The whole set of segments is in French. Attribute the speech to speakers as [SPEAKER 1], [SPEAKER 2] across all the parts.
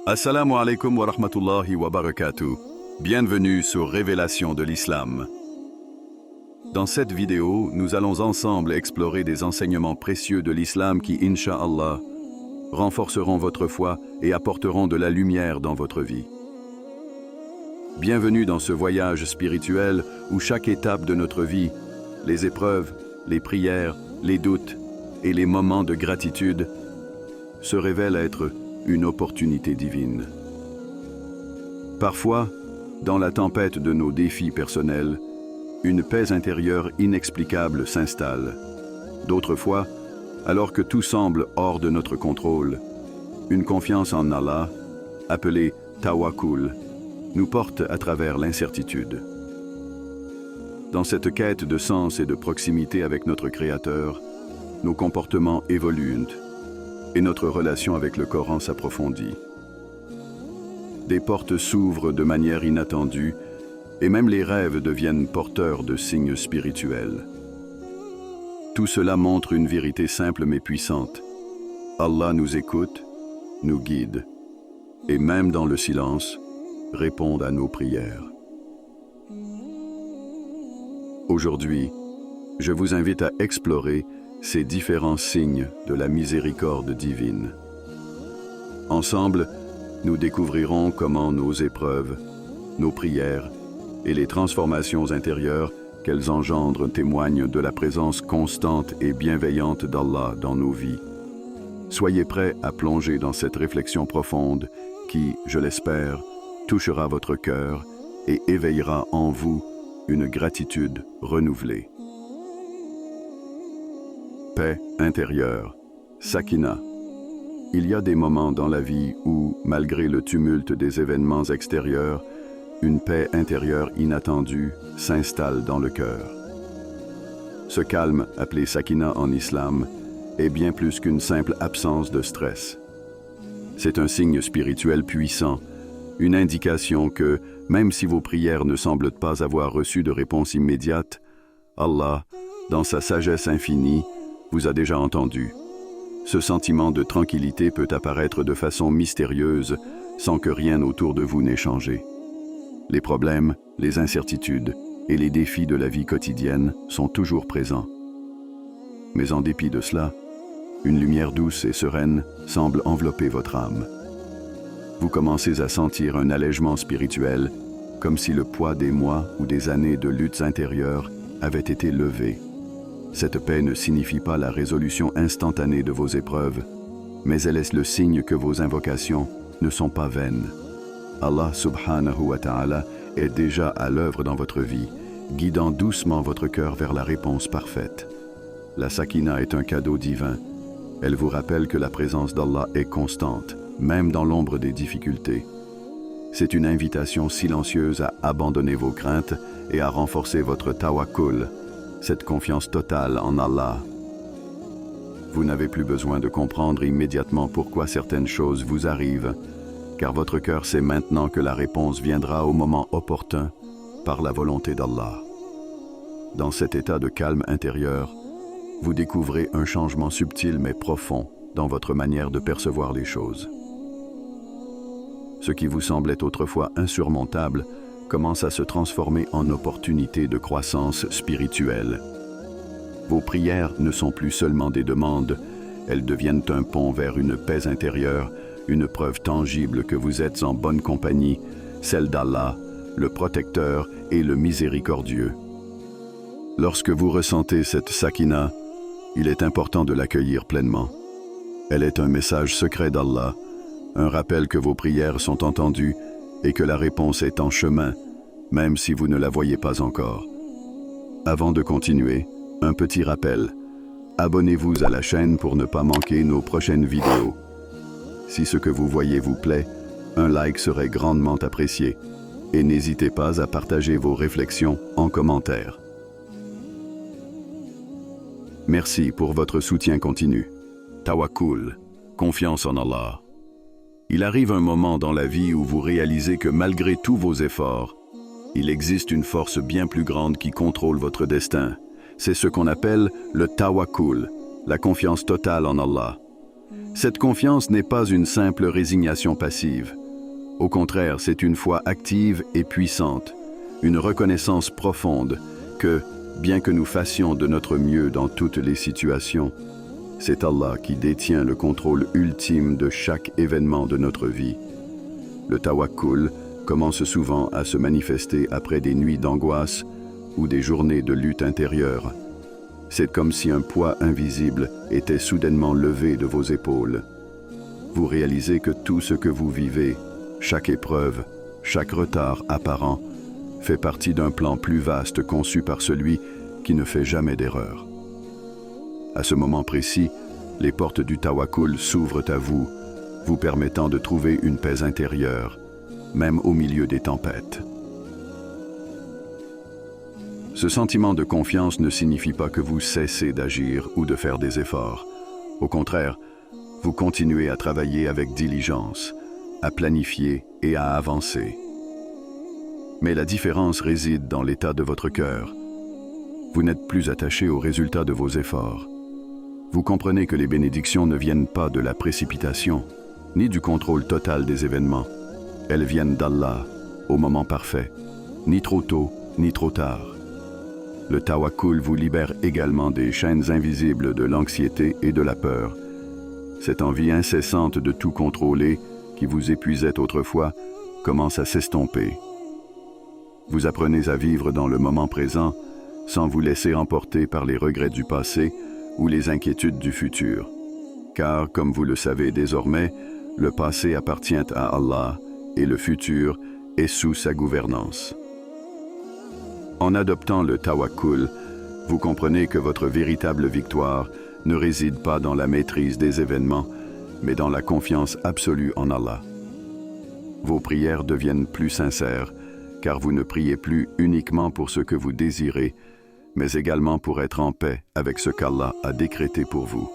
[SPEAKER 1] Assalamu alaikum wa rahmatullahi wa barakatuh. Bienvenue sur Révélation de l'Islam. Dans cette vidéo, nous allons ensemble explorer des enseignements précieux de l'Islam qui, Inch'Allah, renforceront votre foi et apporteront de la lumière dans votre vie. Bienvenue dans ce voyage spirituel où chaque étape de notre vie, les épreuves, les prières, les doutes et les moments de gratitude se révèlent être une opportunité divine. Parfois, dans la tempête de nos défis personnels, une paix intérieure inexplicable s'installe. D'autres fois, alors que tout semble hors de notre contrôle, une confiance en Allah, appelée tawakkul, nous porte à travers l'incertitude. Dans cette quête de sens et de proximité avec notre Créateur, nos comportements évoluent et notre relation avec le Coran s'approfondit. Des portes s'ouvrent de manière inattendue et même les rêves deviennent porteurs de signes spirituels. Tout cela montre une vérité simple mais puissante. Allah nous écoute, nous guide et même dans le silence, répond à nos prières. Aujourd'hui, je vous invite à explorer ces différents signes de la miséricorde divine. Ensemble, nous découvrirons comment nos épreuves, nos prières et les transformations intérieures qu'elles engendrent témoignent de la présence constante et bienveillante d'Allah dans nos vies. Soyez prêts à plonger dans cette réflexion profonde qui, je l'espère, touchera votre cœur et éveillera en vous une gratitude renouvelée. Paix intérieure, sakina. Il y a des moments dans la vie où, malgré le tumulte des événements extérieurs, une paix intérieure inattendue s'installe dans le cœur. Ce calme, appelé sakina en islam, est bien plus qu'une simple absence de stress. C'est un signe spirituel puissant, une indication que, même si vos prières ne semblent pas avoir reçu de réponse immédiate, Allah, dans sa sagesse infinie, vous a déjà entendu. Ce sentiment de tranquillité peut apparaître de façon mystérieuse sans que rien autour de vous n'ait changé. Les problèmes, les incertitudes et les défis de la vie quotidienne sont toujours présents. Mais en dépit de cela, une lumière douce et sereine semble envelopper votre âme. Vous commencez à sentir un allègement spirituel, comme si le poids des mois ou des années de luttes intérieures avait été levé. Cette paix ne signifie pas la résolution instantanée de vos épreuves, mais elle est le signe que vos invocations ne sont pas vaines. Allah subhanahu wa ta'ala est déjà à l'œuvre dans votre vie, guidant doucement votre cœur vers la réponse parfaite. La sakina est un cadeau divin. Elle vous rappelle que la présence d'Allah est constante, même dans l'ombre des difficultés. C'est une invitation silencieuse à abandonner vos craintes et à renforcer votre tawakkul, cette confiance totale en Allah. Vous n'avez plus besoin de comprendre immédiatement pourquoi certaines choses vous arrivent, car votre cœur sait maintenant que la réponse viendra au moment opportun par la volonté d'Allah. Dans cet état de calme intérieur, vous découvrez un changement subtil mais profond dans votre manière de percevoir les choses. Ce qui vous semblait autrefois insurmontable commence à se transformer en opportunité de croissance spirituelle. Vos prières ne sont plus seulement des demandes, elles deviennent un pont vers une paix intérieure, une preuve tangible que vous êtes en bonne compagnie, celle d'Allah, le protecteur et le miséricordieux. Lorsque vous ressentez cette sakina, il est important de l'accueillir pleinement. Elle est un message secret d'Allah, un rappel que vos prières sont entendues et que la réponse est en chemin, même si vous ne la voyez pas encore. Avant de continuer, un petit rappel. Abonnez-vous à la chaîne pour ne pas manquer nos prochaines vidéos. Si ce que vous voyez vous plaît, un like serait grandement apprécié. Et n'hésitez pas à partager vos réflexions en commentaire. Merci pour votre soutien continu. Tawakkul, confiance en Allah. Il arrive un moment dans la vie où vous réalisez que malgré tous vos efforts, il existe une force bien plus grande qui contrôle votre destin. C'est ce qu'on appelle le tawakkul, la confiance totale en Allah. Cette confiance n'est pas une simple résignation passive. Au contraire, c'est une foi active et puissante, une reconnaissance profonde que, bien que nous fassions de notre mieux dans toutes les situations, c'est Allah qui détient le contrôle ultime de chaque événement de notre vie. Le tawakkul commence souvent à se manifester après des nuits d'angoisse ou des journées de lutte intérieure. C'est comme si un poids invisible était soudainement levé de vos épaules. Vous réalisez que tout ce que vous vivez, chaque épreuve, chaque retard apparent, fait partie d'un plan plus vaste conçu par celui qui ne fait jamais d'erreur. À ce moment précis, les portes du tawakkul s'ouvrent à vous, vous permettant de trouver une paix intérieure, même au milieu des tempêtes. Ce sentiment de confiance ne signifie pas que vous cessez d'agir ou de faire des efforts. Au contraire, vous continuez à travailler avec diligence, à planifier et à avancer. Mais la différence réside dans l'état de votre cœur. Vous n'êtes plus attaché aux résultats de vos efforts. Vous comprenez que les bénédictions ne viennent pas de la précipitation, ni du contrôle total des événements. Elles viennent d'Allah, au moment parfait, ni trop tôt, ni trop tard. Le tawakkul vous libère également des chaînes invisibles de l'anxiété et de la peur. Cette envie incessante de tout contrôler, qui vous épuisait autrefois, commence à s'estomper. Vous apprenez à vivre dans le moment présent, sans vous laisser emporter par les regrets du passé ou les inquiétudes du futur. Car, comme vous le savez désormais, le passé appartient à Allah et le futur est sous sa gouvernance. En adoptant le tawakkul, vous comprenez que votre véritable victoire ne réside pas dans la maîtrise des événements, mais dans la confiance absolue en Allah. Vos prières deviennent plus sincères, car vous ne priez plus uniquement pour ce que vous désirez, mais également pour être en paix avec ce qu'Allah a décrété pour vous.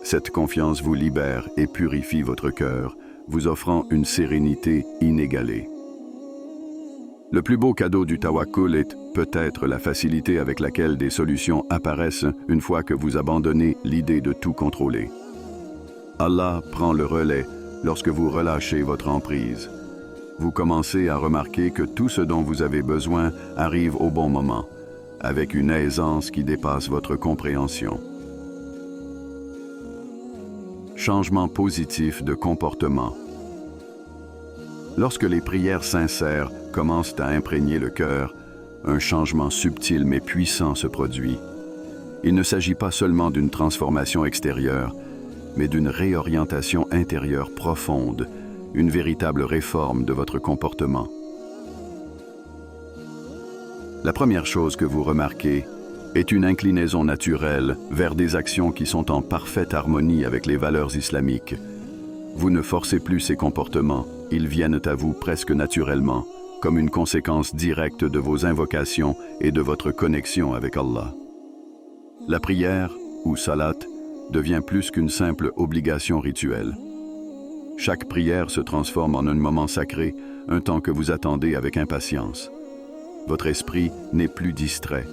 [SPEAKER 1] Cette confiance vous libère et purifie votre cœur, vous offrant une sérénité inégalée. Le plus beau cadeau du tawakkul est peut-être la facilité avec laquelle des solutions apparaissent une fois que vous abandonnez l'idée de tout contrôler. Allah prend le relais lorsque vous relâchez votre emprise. Vous commencez à remarquer que tout ce dont vous avez besoin arrive au bon moment, avec une aisance qui dépasse votre compréhension. Changement positif de comportement. Lorsque les prières sincères commencent à imprégner le cœur, un changement subtil mais puissant se produit. Il ne s'agit pas seulement d'une transformation extérieure, mais d'une réorientation intérieure profonde, une véritable réforme de votre comportement. La première chose que vous remarquez est une inclinaison naturelle vers des actions qui sont en parfaite harmonie avec les valeurs islamiques. Vous ne forcez plus ces comportements, ils viennent à vous presque naturellement, comme une conséquence directe de vos invocations et de votre connexion avec Allah. La prière, ou salat, devient plus qu'une simple obligation rituelle. Chaque prière se transforme en un moment sacré, un temps que vous attendez avec impatience. Votre esprit n'est plus distrait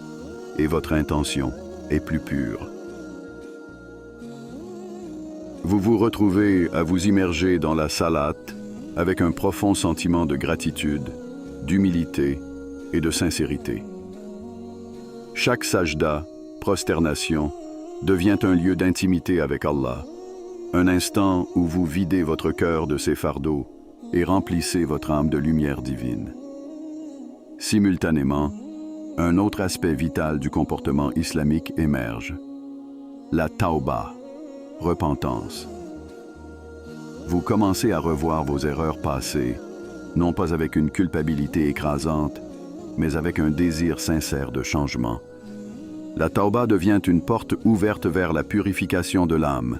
[SPEAKER 1] et votre intention est plus pure. Vous vous retrouvez à vous immerger dans la salat avec un profond sentiment de gratitude, d'humilité et de sincérité. Chaque sajda, prosternation, devient un lieu d'intimité avec Allah, un instant où vous videz votre cœur de ses fardeaux et remplissez votre âme de lumière divine. Simultanément, un autre aspect vital du comportement islamique émerge. La tawba, repentance. Vous commencez à revoir vos erreurs passées, non pas avec une culpabilité écrasante, mais avec un désir sincère de changement. La tawba devient une porte ouverte vers la purification de l'âme,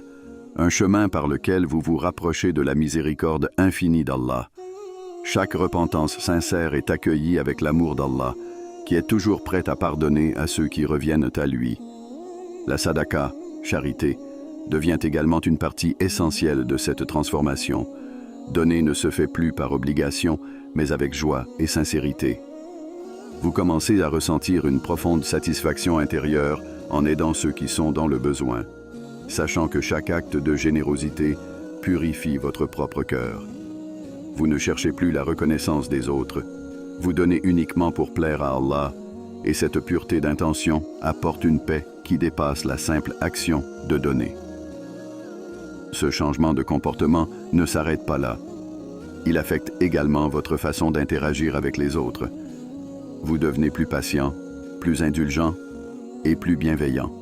[SPEAKER 1] un chemin par lequel vous vous rapprochez de la miséricorde infinie d'Allah. Chaque repentance sincère est accueillie avec l'amour d'Allah, qui est toujours prêt à pardonner à ceux qui reviennent à lui. La sadaqa, charité, devient également une partie essentielle de cette transformation. Donner ne se fait plus par obligation, mais avec joie et sincérité. Vous commencez à ressentir une profonde satisfaction intérieure en aidant ceux qui sont dans le besoin. sachant que chaque acte de générosité purifie votre propre cœur. Vous ne cherchez plus la reconnaissance des autres, vous donnez uniquement pour plaire à Allah, et cette pureté d'intention apporte une paix qui dépasse la simple action de donner. Ce changement de comportement ne s'arrête pas là. Il affecte également votre façon d'interagir avec les autres. Vous devenez plus patient, plus indulgent et plus bienveillant.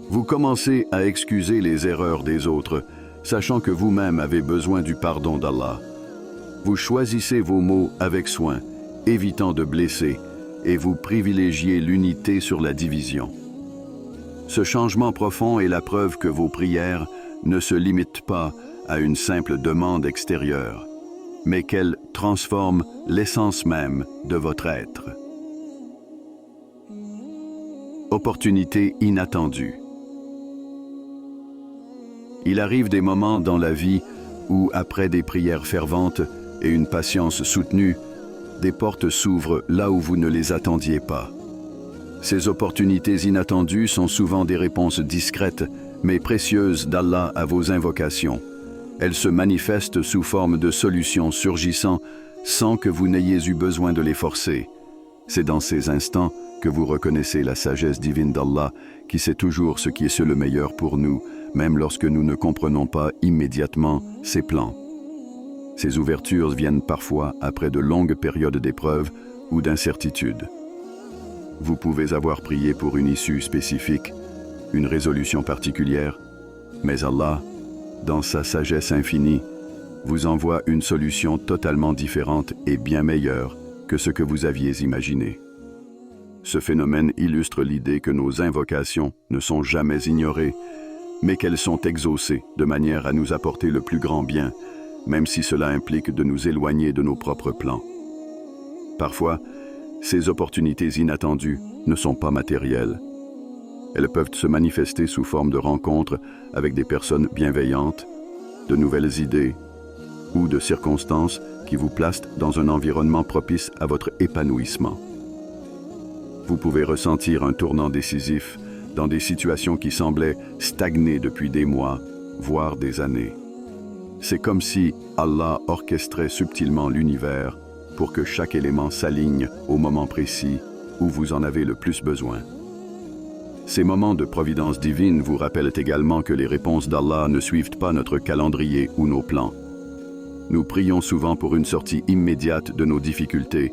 [SPEAKER 1] Vous commencez à excuser les erreurs des autres, sachant que vous-même avez besoin du pardon d'Allah. Vous choisissez vos mots avec soin, évitant de blesser, et vous privilégiez l'unité sur la division. Ce changement profond est la preuve que vos prières ne se limitent pas à une simple demande extérieure, mais qu'elles transforment l'essence même de votre être. Opportunité inattendue. Il arrive des moments dans la vie où, après des prières ferventes et une patience soutenue, des portes s'ouvrent là où vous ne les attendiez pas. Ces opportunités inattendues sont souvent des réponses discrètes, mais précieuses d'Allah à vos invocations. Elles se manifestent sous forme de solutions surgissant sans que vous n'ayez eu besoin de les forcer. C'est dans ces instants que vous reconnaissez la sagesse divine d'Allah qui sait toujours ce qui est le meilleur pour nous, même lorsque nous ne comprenons pas immédiatement ses plans. Ces ouvertures viennent parfois après de longues périodes d'épreuves ou d'incertitude. Vous pouvez avoir prié pour une issue spécifique, une résolution particulière, mais Allah, dans sa sagesse infinie, vous envoie une solution totalement différente et bien meilleure que ce que vous aviez imaginé. Ce phénomène illustre l'idée que nos invocations ne sont jamais ignorées, mais qu'elles sont exaucées de manière à nous apporter le plus grand bien, même si cela implique de nous éloigner de nos propres plans. Parfois, ces opportunités inattendues ne sont pas matérielles. Elles peuvent se manifester sous forme de rencontres avec des personnes bienveillantes, de nouvelles idées ou de circonstances qui vous placent dans un environnement propice à votre épanouissement. Vous pouvez ressentir un tournant décisif dans des situations qui semblaient stagner depuis des mois, voire des années. C'est comme si Allah orchestrait subtilement l'univers pour que chaque élément s'aligne au moment précis où vous en avez le plus besoin. Ces moments de providence divine vous rappellent également que les réponses d'Allah ne suivent pas notre calendrier ou nos plans. Nous prions souvent pour une sortie immédiate de nos difficultés,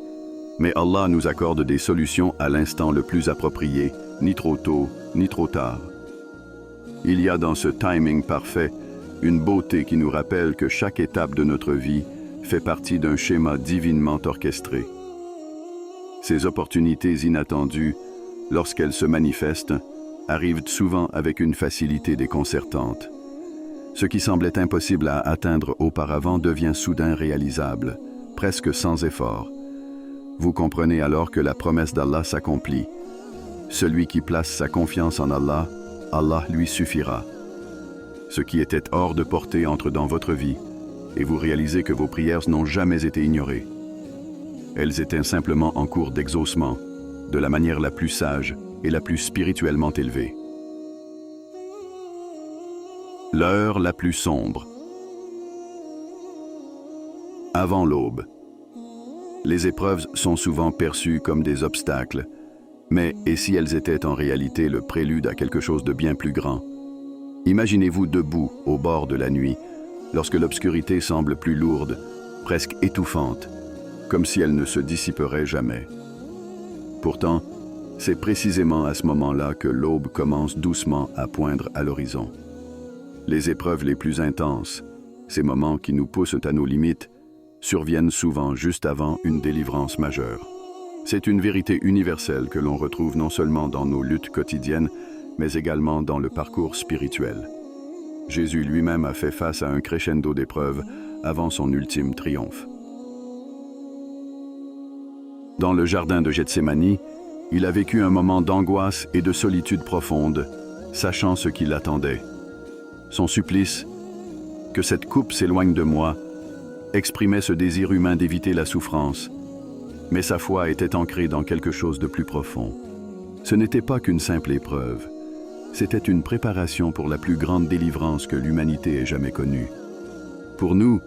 [SPEAKER 1] mais Allah nous accorde des solutions à l'instant le plus approprié, ni trop tôt, ni trop tard. Il y a dans ce timing parfait une beauté qui nous rappelle que chaque étape de notre vie fait partie d'un schéma divinement orchestré. Ces opportunités inattendues, lorsqu'elles se manifestent, arrivent souvent avec une facilité déconcertante. Ce qui semblait impossible à atteindre auparavant devient soudain réalisable, presque sans effort. Vous comprenez alors que la promesse d'Allah s'accomplit. Celui qui place sa confiance en Allah, Allah lui suffira. Ce qui était hors de portée entre dans votre vie, et vous réalisez que vos prières n'ont jamais été ignorées. Elles étaient simplement en cours d'exaucement, de la manière la plus sage et la plus spirituellement élevée. L'heure la plus sombre. Avant l'aube. Les épreuves sont souvent perçues comme des obstacles, mais et si elles étaient en réalité le prélude à quelque chose de bien plus grand? Imaginez-vous debout au bord de la nuit, lorsque l'obscurité semble plus lourde, presque étouffante, comme si elle ne se dissiperait jamais. Pourtant, c'est précisément à ce moment-là que l'aube commence doucement à poindre à l'horizon. Les épreuves les plus intenses, ces moments qui nous poussent à nos limites, surviennent souvent juste avant une délivrance majeure. C'est une vérité universelle que l'on retrouve non seulement dans nos luttes quotidiennes, mais également dans le parcours spirituel. Jésus lui-même a fait face à un crescendo d'épreuves avant son ultime triomphe. Dans le jardin de Gethsémani, il a vécu un moment d'angoisse et de solitude profonde, sachant ce qui l'attendait. Son supplice, que cette coupe s'éloigne de moi, exprimait ce désir humain d'éviter la souffrance, mais sa foi était ancrée dans quelque chose de plus profond. Ce n'était pas qu'une simple épreuve, C'était une préparation pour la plus grande délivrance que l'humanité ait jamais connue. Pour nous,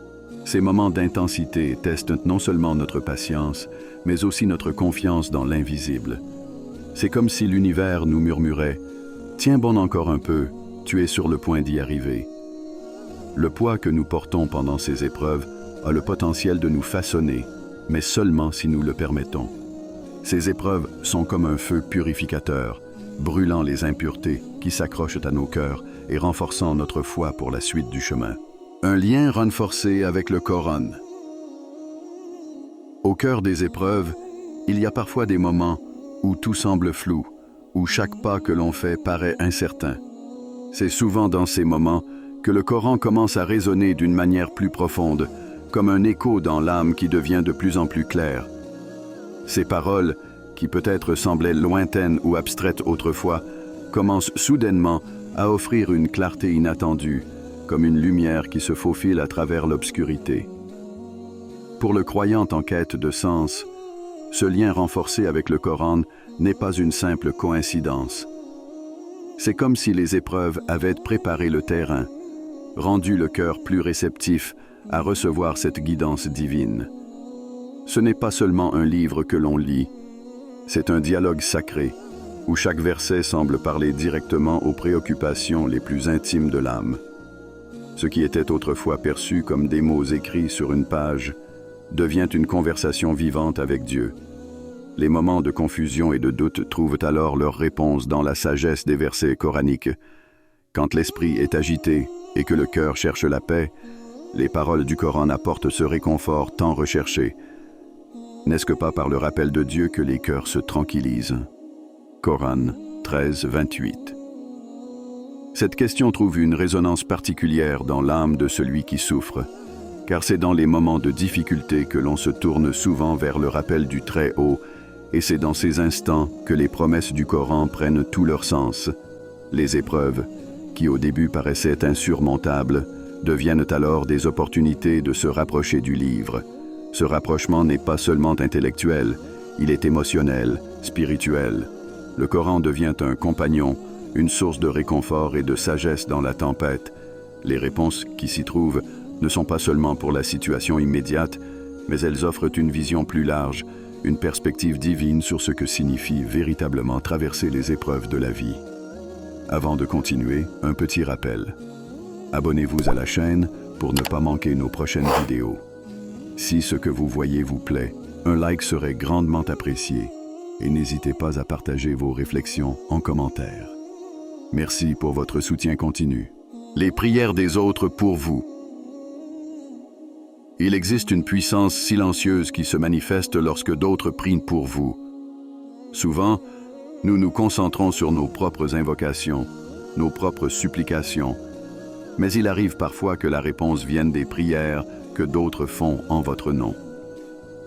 [SPEAKER 1] ces moments d'intensité testent non seulement notre patience, mais aussi notre confiance dans l'invisible. C'est comme si l'univers nous murmurait « Tiens bon encore un peu, tu es sur le point d'y arriver ». Le poids que nous portons pendant ces épreuves a le potentiel de nous façonner, mais seulement si nous le permettons. Ces épreuves sont comme un feu purificateur, brûlant les impuretés qui s'accrochent à nos cœurs et renforçant notre foi pour la suite du chemin. Un lien renforcé avec le Coran. Au cœur des épreuves, il y a parfois des moments où tout semble flou, où chaque pas que l'on fait paraît incertain. C'est souvent dans ces moments que le Coran commence à résonner d'une manière plus profonde, comme un écho dans l'âme qui devient de plus en plus clair. Ces paroles, qui peut-être semblaient lointaines ou abstraites autrefois, commencent soudainement à offrir une clarté inattendue, comme une lumière qui se faufile à travers l'obscurité. Pour le croyant en quête de sens, ce lien renforcé avec le Coran n'est pas une simple coïncidence. C'est comme si les épreuves avaient préparé le terrain, rendu le cœur plus réceptif à recevoir cette guidance divine. Ce n'est pas seulement un livre que l'on lit, c'est un dialogue sacré, où chaque verset semble parler directement aux préoccupations les plus intimes de l'âme. Ce qui était autrefois perçu comme des mots écrits sur une page devient une conversation vivante avec Dieu. Les moments de confusion et de doute trouvent alors leur réponse dans la sagesse des versets coraniques. Quand l'esprit est agité et que le cœur cherche la paix, les paroles du Coran apportent ce réconfort tant recherché. N'est-ce que pas par le rappel de Dieu que les cœurs se tranquillisent? Coran 13, 28. Cette question trouve une résonance particulière dans l'âme de celui qui souffre, car c'est dans les moments de difficulté que l'on se tourne souvent vers le rappel du Très-Haut, et c'est dans ces instants que les promesses du Coran prennent tout leur sens. Les épreuves, qui au début paraissaient insurmontables, deviennent alors des opportunités de se rapprocher du livre. Ce rapprochement n'est pas seulement intellectuel, il est émotionnel, spirituel. Le Coran devient un compagnon, une source de réconfort et de sagesse dans la tempête. Les réponses qui s'y trouvent ne sont pas seulement pour la situation immédiate, mais elles offrent une vision plus large, une perspective divine sur ce que signifie véritablement traverser les épreuves de la vie. Avant de continuer, un petit rappel. Abonnez-vous à la chaîne pour ne pas manquer nos prochaines vidéos. Si ce que vous voyez vous plaît, un like serait grandement apprécié et n'hésitez pas à partager vos réflexions en commentaire. Merci pour votre soutien continu. Les prières des autres pour vous. Il existe une puissance silencieuse qui se manifeste lorsque d'autres prient pour vous. Souvent, nous nous concentrons sur nos propres invocations, nos propres supplications, mais il arrive parfois que la réponse vienne des prières que d'autres font en votre nom.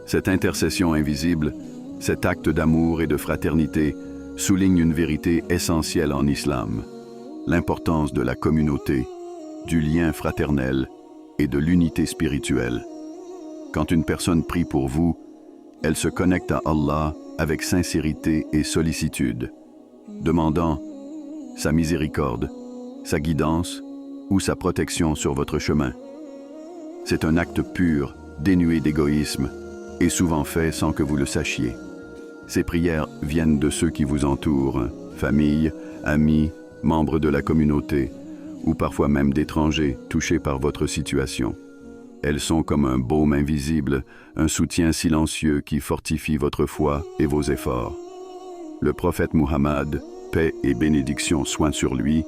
[SPEAKER 1] Cette intercession invisible, cet acte d'amour et de fraternité, souligne une vérité essentielle en islam, l'importance de la communauté, du lien fraternel et de l'unité spirituelle. Quand une personne prie pour vous, elle se connecte à Allah avec sincérité et sollicitude, demandant sa miséricorde, sa guidance ou sa protection sur votre chemin. C'est un acte pur, dénué d'égoïsme, et souvent fait sans que vous le sachiez. Ces prières viennent de ceux qui vous entourent, famille, amis, membres de la communauté, ou parfois même d'étrangers touchés par votre situation. Elles sont comme un baume invisible, un soutien silencieux qui fortifie votre foi et vos efforts. Le prophète Muhammad, paix et bénédiction soient sur lui,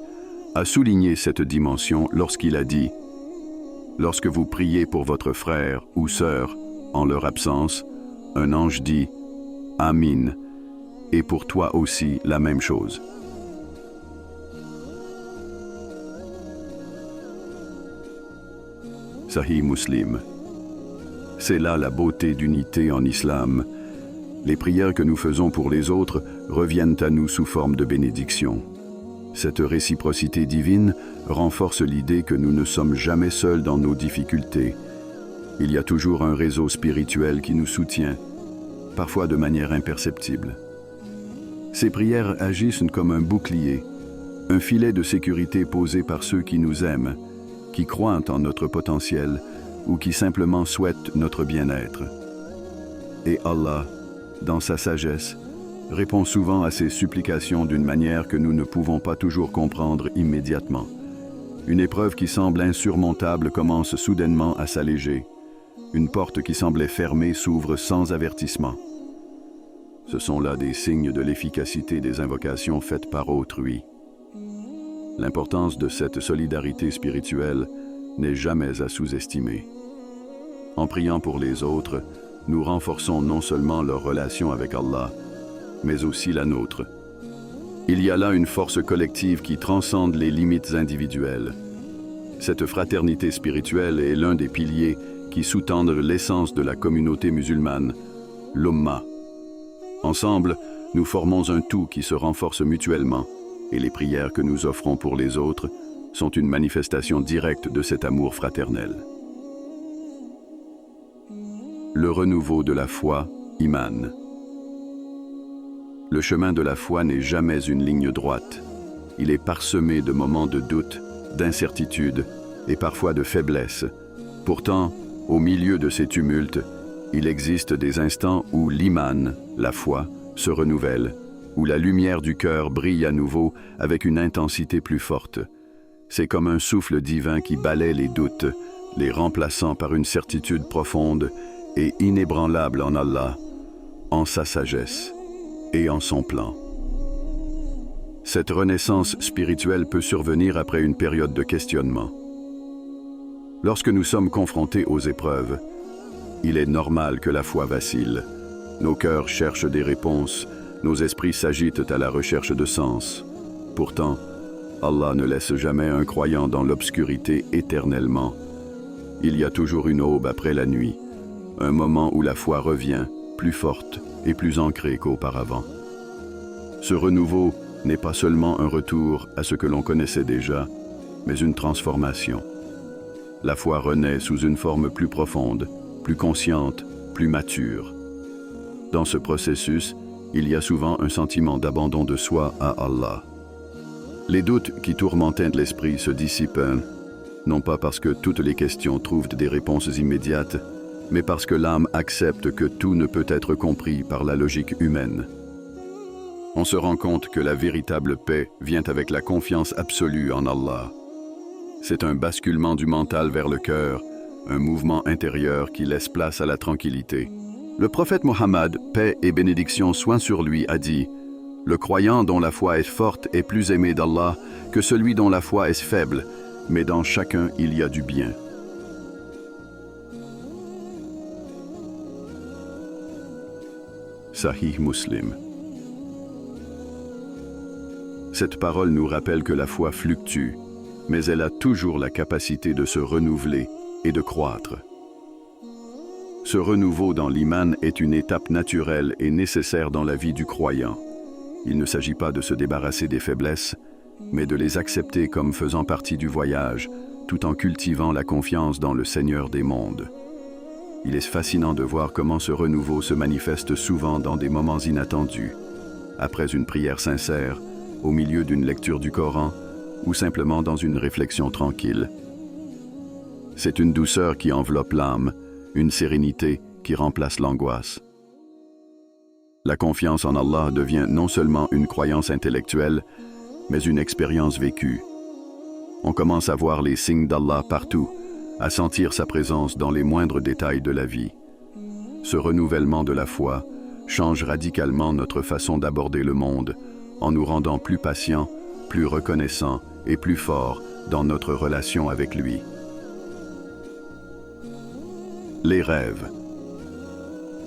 [SPEAKER 1] a souligné cette dimension lorsqu'il a dit « Lorsque vous priez pour votre frère ou sœur, en leur absence, un ange dit « Amin » et pour toi aussi la même chose. » Sahih Muslim. C'est là la beauté d'unité en islam. Les prières que nous faisons pour les autres reviennent à nous sous forme de bénédiction. Cette réciprocité divine renforce l'idée que nous ne sommes jamais seuls dans nos difficultés. Il y a toujours un réseau spirituel qui nous soutient, parfois de manière imperceptible. Ces prières agissent comme un bouclier, Un filet de sécurité posé par ceux qui nous aiment, qui croient en notre potentiel ou qui simplement souhaitent notre bien-être. Et Allah, dans sa sagesse, répond souvent à ces supplications d'une manière que nous ne pouvons pas toujours comprendre immédiatement. Une épreuve qui semble insurmontable commence soudainement à s'alléger. Une porte qui semblait fermée s'ouvre sans avertissement. Ce sont là des signes de l'efficacité des invocations faites par autrui. L'importance de cette solidarité spirituelle n'est jamais à sous-estimer. En priant pour les autres, nous renforçons non seulement leur relation avec Allah, mais aussi la nôtre. Il y a là une force collective qui transcende les limites individuelles. Cette fraternité spirituelle est l'un des piliers qui sous-tendent l'essence de la communauté musulmane, l'Ummah. Ensemble, nous formons un tout qui se renforce mutuellement, et les prières que nous offrons pour les autres sont une manifestation directe de cet amour fraternel. Le renouveau de la foi, Iman. Le chemin de la foi n'est jamais une ligne droite. Il est parsemé de moments de doute, d'incertitude et parfois de faiblesse. Pourtant, au milieu de ces tumultes, il existe des instants où l'iman, la foi, se renouvelle, où la lumière du cœur brille à nouveau avec une intensité plus forte. C'est comme un souffle divin qui balaie les doutes, les remplaçant par une certitude profonde et inébranlable en Allah, en sa sagesse et en son plan. Cette renaissance spirituelle peut survenir après une période de questionnement. Lorsque nous sommes confrontés aux épreuves, il est normal que la foi vacille. Nos cœurs cherchent des réponses, nos esprits s'agitent à la recherche de sens. Pourtant, Allah ne laisse jamais un croyant dans l'obscurité éternellement. Il y a toujours une aube après la nuit, un moment où la foi revient, plus forte et plus ancrée qu'auparavant. Ce renouveau n'est pas seulement un retour à ce que l'on connaissait déjà, mais une transformation. La foi renaît sous une forme plus profonde, plus consciente, plus mature. Dans ce processus, il y a souvent un sentiment d'abandon de soi à Allah. Les doutes qui tourmentaient l'esprit se dissipent, non pas parce que toutes les questions trouvent des réponses immédiates, mais parce que l'âme accepte que tout ne peut être compris par la logique humaine. On se rend compte que la véritable paix vient avec la confiance absolue en Allah. C'est un basculement du mental vers le cœur, un mouvement intérieur qui laisse place à la tranquillité. Le prophète Mohammed, paix et bénédiction soient sur lui, a dit « Le croyant dont la foi est forte est plus aimé d'Allah que celui dont la foi est faible, mais dans chacun il y a du bien. » Sahih Muslim. Cette parole nous rappelle que la foi fluctue, mais elle a toujours la capacité de se renouveler et de croître. Ce renouveau dans l'iman est une étape naturelle et nécessaire dans la vie du croyant. Il ne s'agit pas de se débarrasser des faiblesses, mais de les accepter comme faisant partie du voyage, tout en cultivant la confiance dans le Seigneur des mondes. Il est fascinant de voir comment ce renouveau se manifeste souvent dans des moments inattendus, après une prière sincère, au milieu d'une lecture du Coran, ou simplement dans une réflexion tranquille. C'est une douceur qui enveloppe l'âme, une sérénité qui remplace l'angoisse. La confiance en Allah devient non seulement une croyance intellectuelle, mais une expérience vécue. On commence à voir les signes d'Allah partout, à sentir sa présence dans les moindres détails de la vie. Ce renouvellement de la foi change radicalement notre façon d'aborder le monde, en nous rendant plus patients, plus reconnaissants et plus forts dans notre relation avec lui. Les rêves.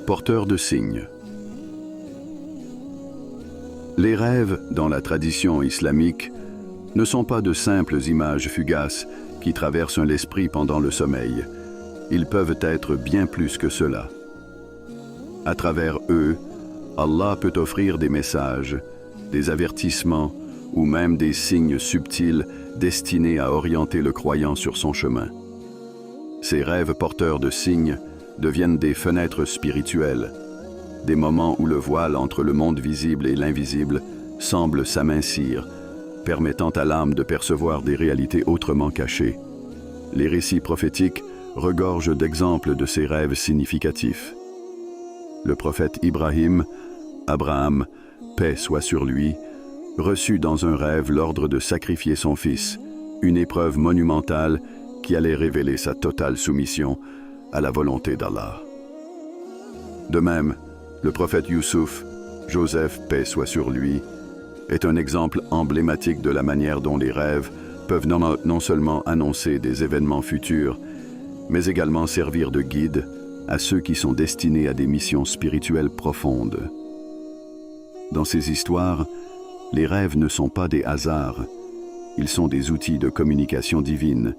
[SPEAKER 1] Porteurs de signes. Les rêves, dans la tradition islamique, ne sont pas de simples images fugaces qui traversent l'esprit pendant le sommeil. Ils peuvent être bien plus que cela. À travers eux, Allah peut offrir des messages, des avertissements ou même des signes subtils destinés à orienter le croyant sur son chemin. Ces rêves porteurs de signes deviennent des fenêtres spirituelles, des moments où le voile entre le monde visible et l'invisible semble s'amincir, permettant à l'âme de percevoir des réalités autrement cachées. Les récits prophétiques regorgent d'exemples de ces rêves significatifs. Le prophète Ibrahim, Abraham, paix soit sur lui, reçut dans un rêve l'ordre de sacrifier son fils, une épreuve monumentale qui allait révéler sa totale soumission à la volonté d'Allah. De même, le prophète Youssouf, Joseph, paix soit sur lui, est un exemple emblématique de la manière dont les rêves peuvent non seulement annoncer des événements futurs, mais également servir de guide à ceux qui sont destinés à des missions spirituelles profondes. Dans ces histoires, les rêves ne sont pas des hasards, ils sont des outils de communication divine,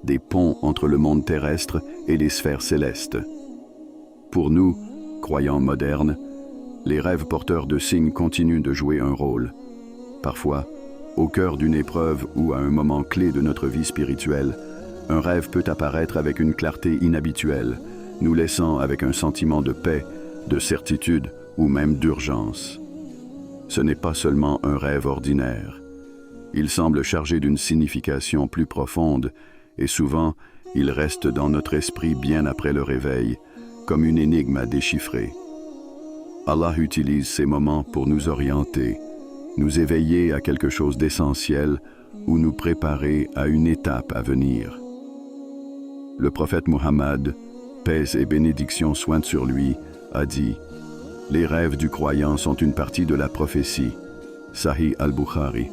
[SPEAKER 1] des ponts entre le monde terrestre et les sphères célestes. Pour nous, croyants modernes, les rêves porteurs de signes continuent de jouer un rôle. Parfois, au cœur d'une épreuve ou à un moment clé de notre vie spirituelle, un rêve peut apparaître avec une clarté inhabituelle, nous laissant avec un sentiment de paix, de certitude ou même d'urgence. Ce n'est pas seulement un rêve ordinaire. Il semble chargé d'une signification plus profonde et souvent, il reste dans notre esprit bien après le réveil, comme une énigme à déchiffrer. Allah utilise ces moments pour nous orienter, nous éveiller à quelque chose d'essentiel ou nous préparer à une étape à venir. Le prophète Muhammad, paix et bénédiction soient sur lui, a dit « Les rêves du croyant sont une partie de la prophétie » Sahih al-Bukhari.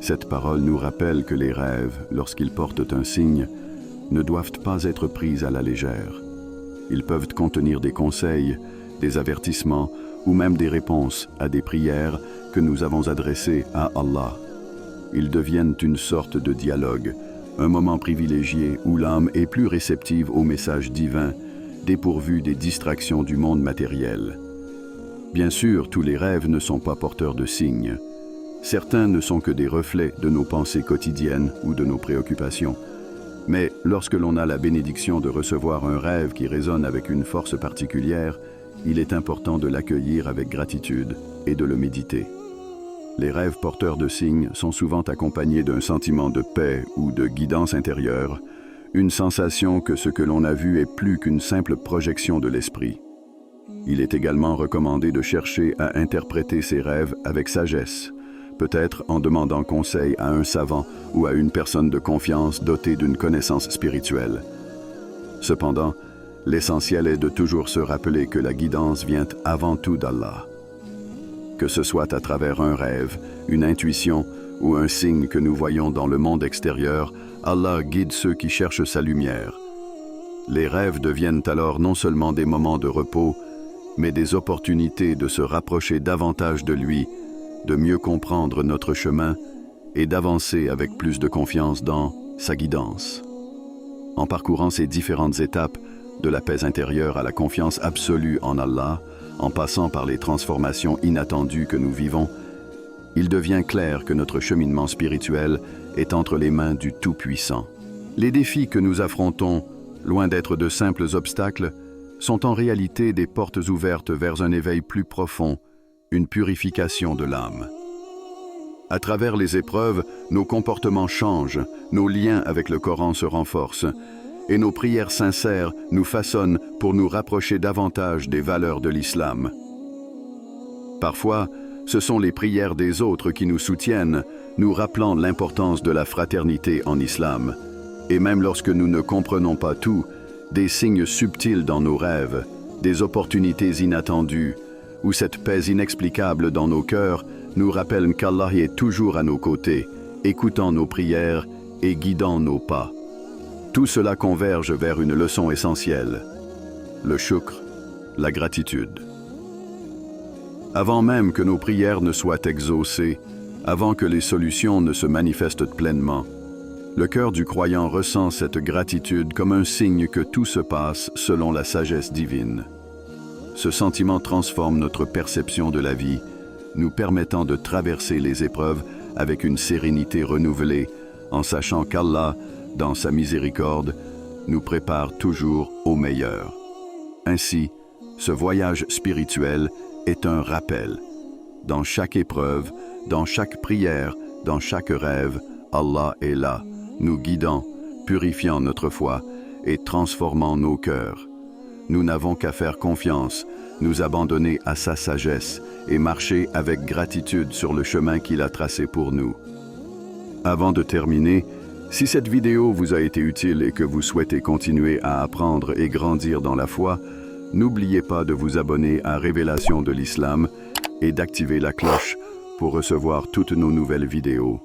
[SPEAKER 1] Cette parole nous rappelle que les rêves, lorsqu'ils portent un signe, ne doivent pas être pris à la légère. Ils peuvent contenir des conseils, des avertissements ou même des réponses à des prières que nous avons adressées à Allah. Ils deviennent une sorte de dialogue, un moment privilégié où l'âme est plus réceptive aux messages divins, dépourvue des distractions du monde matériel. Bien sûr, tous les rêves ne sont pas porteurs de signes. Certains ne sont que des reflets de nos pensées quotidiennes ou de nos préoccupations. Mais lorsque l'on a la bénédiction de recevoir un rêve qui résonne avec une force particulière, il est important de l'accueillir avec gratitude et de le méditer. Les rêves porteurs de signes sont souvent accompagnés d'un sentiment de paix ou de guidance intérieure, une sensation que ce que l'on a vu est plus qu'une simple projection de l'esprit. Il est également recommandé de chercher à interpréter ces rêves avec sagesse, peut-être en demandant conseil à un savant ou à une personne de confiance dotée d'une connaissance spirituelle. Cependant, l'essentiel est de toujours se rappeler que la guidance vient avant tout d'Allah. Que ce soit à travers un rêve, une intuition ou un signe que nous voyons dans le monde extérieur, Allah guide ceux qui cherchent sa lumière. Les rêves deviennent alors non seulement des moments de repos, mais des opportunités de se rapprocher davantage de lui, de mieux comprendre notre chemin et d'avancer avec plus de confiance dans sa guidance. En parcourant ces différentes étapes, de la paix intérieure à la confiance absolue en Allah, en passant par les transformations inattendues que nous vivons, il devient clair que notre cheminement spirituel est entre les mains du Tout-Puissant. Les défis que nous affrontons, loin d'être de simples obstacles, sont en réalité des portes ouvertes vers un éveil plus profond, une purification de l'âme. À travers les épreuves, nos comportements changent, nos liens avec le Coran se renforcent, et nos prières sincères nous façonnent pour nous rapprocher davantage des valeurs de l'islam. Parfois, ce sont les prières des autres qui nous soutiennent, nous rappelant l'importance de la fraternité en islam. Et même lorsque nous ne comprenons pas tout, des signes subtils dans nos rêves, des opportunités inattendues, ou cette paix inexplicable dans nos cœurs nous rappellent qu'Allah est toujours à nos côtés, écoutant nos prières et guidant nos pas. Tout cela converge vers une leçon essentielle, le shukr, la gratitude. Avant même que nos prières ne soient exaucées, avant que les solutions ne se manifestent pleinement, le cœur du croyant ressent cette gratitude comme un signe que tout se passe selon la sagesse divine. Ce sentiment transforme notre perception de la vie, nous permettant de traverser les épreuves avec une sérénité renouvelée, en sachant qu'Allah, dans sa miséricorde, nous prépare toujours au meilleur. Ainsi, ce voyage spirituel est un rappel. Dans chaque épreuve, dans chaque prière, dans chaque rêve, Allah est là, nous guidant, purifiant notre foi et transformant nos cœurs. Nous n'avons qu'à faire confiance, nous abandonner à sa sagesse et marcher avec gratitude sur le chemin qu'il a tracé pour nous. Avant de terminer, si cette vidéo vous a été utile et que vous souhaitez continuer à apprendre et grandir dans la foi, n'oubliez pas de vous abonner à Révélation de l'Islam et d'activer la cloche pour recevoir toutes nos nouvelles vidéos.